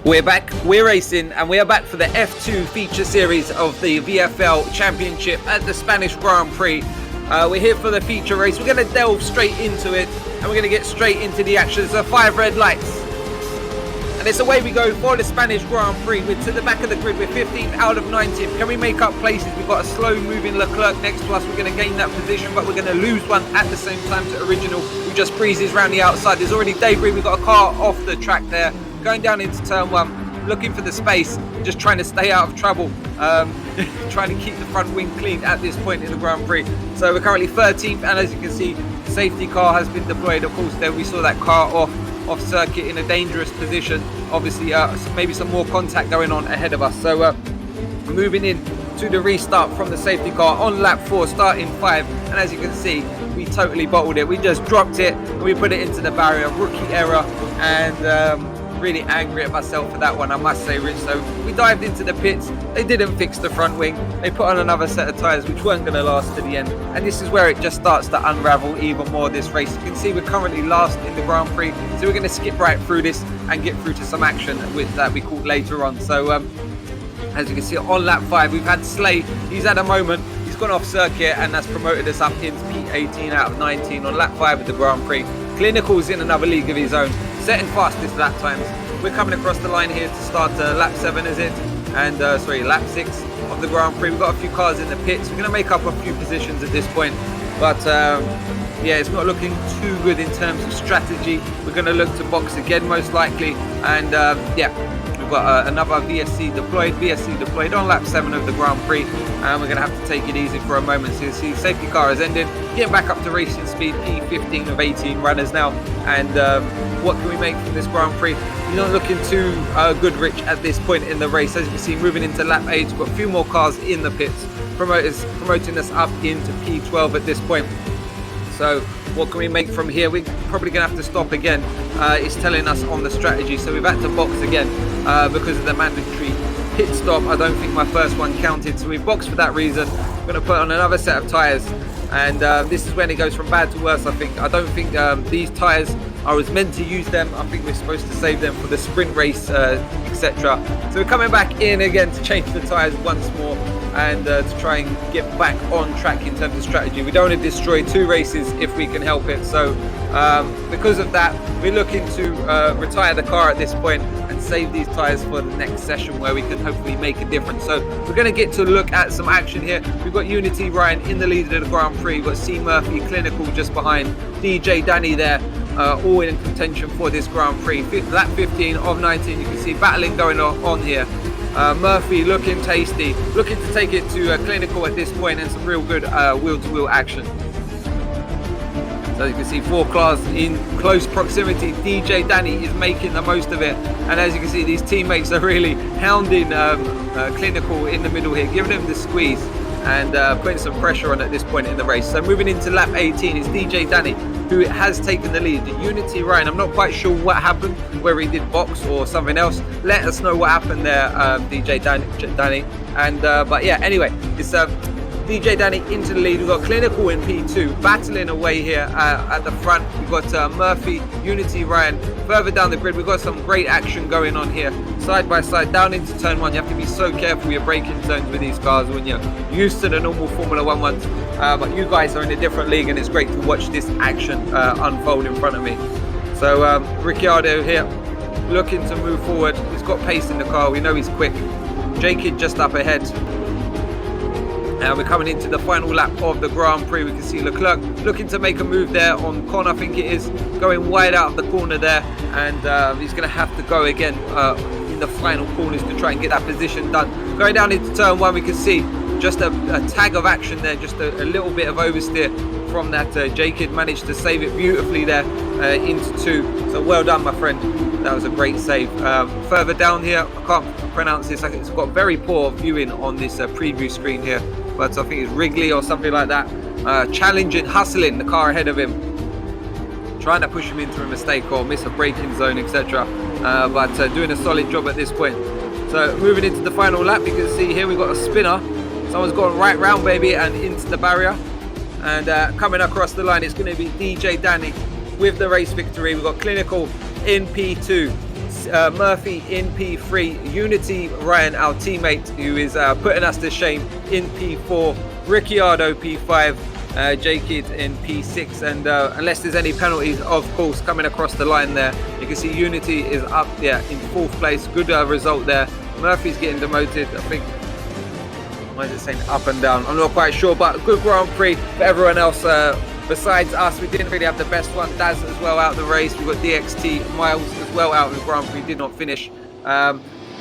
We're back, we're racing, and we are back for the F2 feature series of the VFL Championship at the Spanish Grand Prix. We're here for the feature race. We're going to delve straight into it, and we're going to get straight into the action. So 5 red lights. And it's away we go for the Spanish Grand Prix. We're to the back of the grid. We're 15th out of 19th. Can we make up places? We've got a slow-moving Leclerc next to us. We're going to gain that position, but we're going to lose one at the same time to Original, who just breezes around the outside. There's already debris. We've got a car off the track there, going down into turn 1, looking for the space, just trying to stay out of trouble, trying to keep the front wing clean at this point in the Grand Prix. So we're currently 13th, and as you can see, the safety car has been deployed. Of course, there we saw that car off circuit in a dangerous position. Obviously, maybe some more contact going on ahead of us. So moving in to the restart from the safety car on lap 4, starting 5, and as you can see, we totally bottled it. We just dropped it and we put it into the barrier. Rookie error, and really angry at myself for that one, I must say, Rich. So we dived into the pits. They didn't fix the front wing. They put on another set of tyres which weren't going to last to the end, and this is where it just starts to unravel even more, this race. You can see we're currently last in the Grand Prix, so we're going to skip right through this and get through to some action with that we caught later on. So as you can see on lap 5, we've had Slay. He's had a moment. He's gone off circuit, and that's promoted us up into P18 out of 19 on lap 5 of the Grand Prix. Clinical's in another league of his own, setting fastest lap times. We're coming across the line here to start lap 7, is it? And lap 6 of the Grand Prix. We've got a few cars in the pits. We're going to make up a few positions at this point, but yeah, it's not looking too good in terms of strategy. We're going to look to box again most likely, and yeah, we've got another VSC deployed on lap 7 of the Grand Prix, and we're going to have to take it easy for a moment. So you see safety car has ended, getting back up to racing speed, P15 of 18 runners now, and what can we make from this Grand Prix? You're not looking too good, Rich, at this point in the race. As you can see, moving into lap 8, we've got a few more cars in the pits, promoting us up into P12 at this point. So what can we make from here? We're probably going to have to stop again. It's telling us on the strategy, so we've had to box again because of the mandatory pit stop. I don't think my first one counted, so we've boxed for that reason. We're going to put on another set of tyres, and this is when it goes from bad to worse, I think. I don't think these tyres, I was meant to use them. I think we're supposed to save them for the sprint race, etc. So we're coming back in again to change the tyres once more, and to try and get back on track in terms of strategy. We don't want to destroy 2 races if we can help it. So because of that, we're looking to retire the car at this point and save these tyres for the next session where we can hopefully make a difference. So we're going to get to look at some action here. We've got Unity Ryan in the lead of the Grand Prix. We've got C Murphy Clinical just behind, DJ Danny there, all in contention for this Grand Prix. Lap 15 of 19, you can see battling going on here. Murphy looking tasty, looking to take it to Clinical at this point, and some real good wheel-to-wheel action. So you can see 4 cars in close proximity. DJ Danny is making the most of it, and as you can see, these teammates are really hounding Clinical in the middle here, giving him the squeeze and putting some pressure on at this point in the race. So moving into lap 18 is DJ Danny, who has taken the lead. Unity Ryan, I'm not quite sure what happened, whether he did box or something else. Let us know what happened there, DJ Danny. And but yeah, anyway, it's DJ Danny into the lead. We've got Clinical in P2, battling away here at the front. We've got Murphy, Unity Ryan. Further down the grid, we've got some great action going on here. Side by side, down into turn 1. You have to be so careful with your braking zones with these cars when you're used to the normal Formula 1 ones. But you guys are in a different league, and it's great to watch this action unfold in front of me. So Ricciardo here, looking to move forward. He's got pace in the car. We know he's quick. J-Kid just up ahead. We're coming into the final lap of the Grand Prix. We can see Leclerc looking to make a move there on Con, I think it is, going wide out of the corner there, and he's going to have to go again in the final corners to try and get that position done. Going down into turn 1, we can see just a tag of action there, just a little bit of oversteer from that. J-Kid managed to save it beautifully there into 2, so well done, my friend. That was a great save. Further down here, I can't pronounce this. It's got very poor viewing on this preview screen here, but I think it's Wrigley or something like that. Challenging, hustling the car ahead of him, trying to push him into a mistake or miss a braking zone, etc. But doing a solid job at this point. So moving into the final lap, you can see here we've got a spinner. Someone's gone right round, baby, and into the barrier. And coming across the line, it's going to be DJ Danny with the race victory. We've got Clinical in P2, Murphy in P3, Unity Ryan, our teammate, who is putting us to shame in P4, Ricciardo P5, J-Kid in P6, and unless there's any penalties, of course, coming across the line there, you can see Unity is up there in 4th place. Good result there. Murphy's getting demoted, I think. Why is it saying up and down? I'm not quite sure, but good Grand Prix for everyone else. Besides us, we didn't really have the best one. Daz as well out of the race. We've got DXT, Miles as well out of the Grand Prix, did not finish.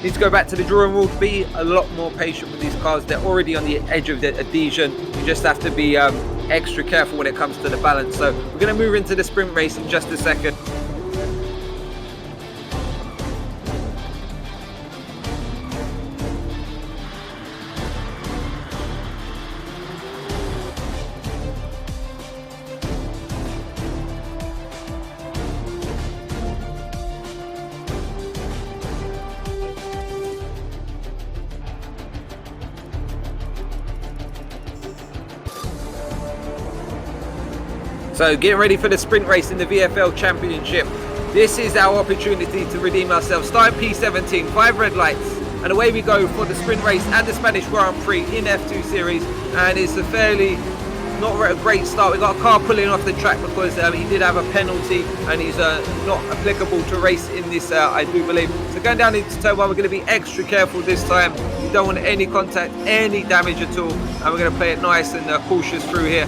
Need to go back to the drawing board, be a lot more patient with these cars. They're already on the edge of the adhesion. You just have to be extra careful when it comes to the balance. So we're going to move into the sprint race in just a second. So getting ready for the sprint race in the VFL Championship. This is our opportunity to redeem ourselves. Starting P17, 5 red lights, and away we go for the sprint race and the Spanish Grand Prix in F2 Series. And it's a fairly not a great start. We got a car pulling off the track because he did have a penalty, and he's not applicable to race in this, I do believe. So going down into turn 1, we're going to be extra careful this time. We don't want any contact, any damage at all, and we're going to play it nice and cautious through here.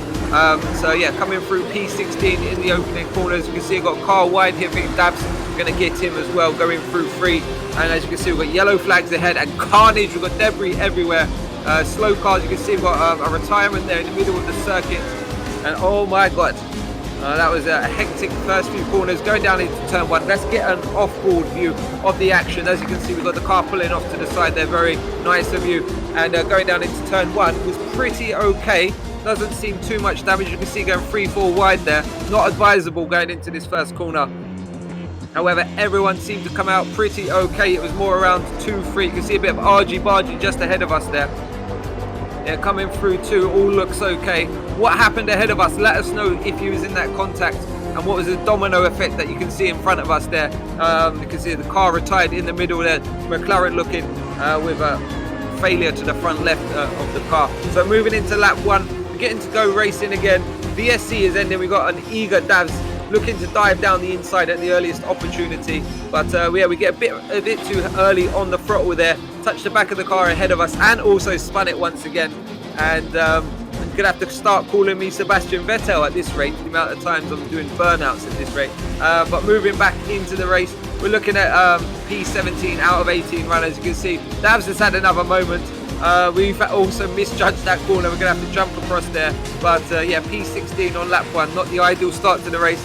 So yeah, coming through P16 in the opening corners. You can see we've got car wide here. I think Dabs going to get him as well, going through 3. And as you can see, we've got yellow flags ahead and carnage. We've got debris everywhere. Slow cars, you can see we've got a retirement there in the middle of the circuit. And oh my god, that was a hectic first few corners. Going down into turn 1, let's get an off-board view of the action. As you can see, we've got the car pulling off to the side there. Very nice of you. And going down into turn 1 was pretty okay. Doesn't seem too much damage. You can see going 3-4 wide there. Not advisable going into this first corner. However, everyone seemed to come out pretty okay. It was more around 2-3. You can see a bit of argy-bargy just ahead of us there. Yeah, coming through 2, all looks okay. What happened ahead of us? Let us know if you was in that contact, and what was the domino effect that you can see in front of us there. You can see the car retired in the middle there. McLaren looking with a failure to the front left of the car. So moving into lap 1, we're getting to go racing again. VSC is ending. We got an eager Davs looking to dive down the inside at the earliest opportunity, but yeah, we get a bit too early on the throttle there, touched the back of the car ahead of us and also spun it once again. And I'm gonna have to start calling me Sebastian Vettel at this rate, the amount of times I'm doing burnouts at this rate. But moving back into the race, we're looking at P17 out of 18 runners. You can see Davs has had another moment. We've also misjudged that corner. We're going to have to jump across there. But yeah, P16 on lap 1. Not the ideal start to the race.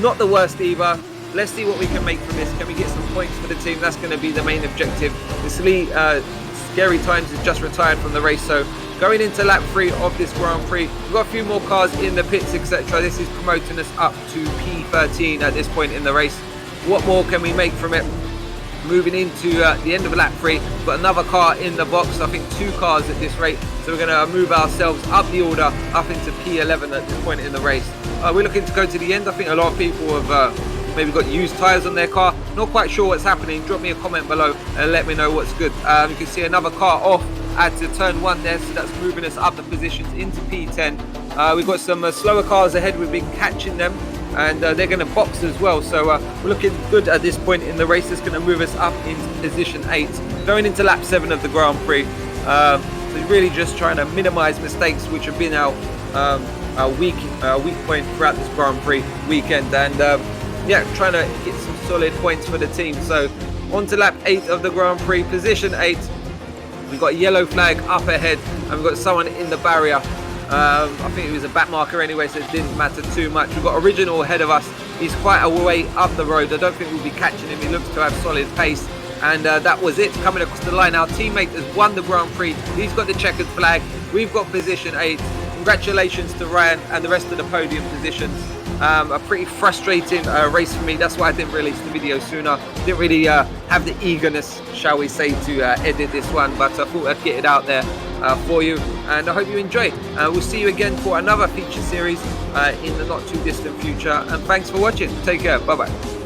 Not the worst either. Let's see what we can make from this. Can we get some points for the team? That's going to be the main objective. This Lee, Scary Times, has just retired from the race. So going into lap 3 of this Grand Prix, we've got a few more cars in the pits, etc. This is promoting us up to P13 at this point in the race. What more can we make from it? Moving into the end of lap 3, we've got another car in the box. I think 2 cars at this rate, so we're going to move ourselves up the order, up into P11 at this point in the race. We're looking to go to the end. I think a lot of people have maybe got used tyres on their car. Not quite sure what's happening. Drop me a comment below and let me know what's good. You can see another car off at turn 1 there, so that's moving us up the positions into P10. We've got some slower cars ahead. We've been catching them, and they're going to box as well, so we're looking good at this point in the race. It's going to move us up into position 8, going into lap 7 of the Grand Prix. So really just trying to minimize mistakes, which have been our weak point throughout this Grand Prix weekend, and yeah, trying to get some solid points for the team. So on to lap 8 of the Grand Prix, position 8. We've got a yellow flag up ahead, and we've got someone in the barrier. I think it was a back marker anyway, so it didn't matter too much. We've got Original ahead of us. He's quite a way up the road. I don't think we'll be catching him. He looks to have solid pace. And that was it, coming across the line. Our teammate has won the Grand Prix. He's got the checkered flag. We've got position 8. Congratulations to Ryan and the rest of the podium positions. A pretty frustrating race for me. That's why I didn't release the video sooner. Didn't really have the eagerness, shall we say, to edit this one, but I thought I'd get it out there for you, and I hope you enjoy. We'll see you again for another feature series in the not too distant future, and thanks for watching. Take care. Bye bye.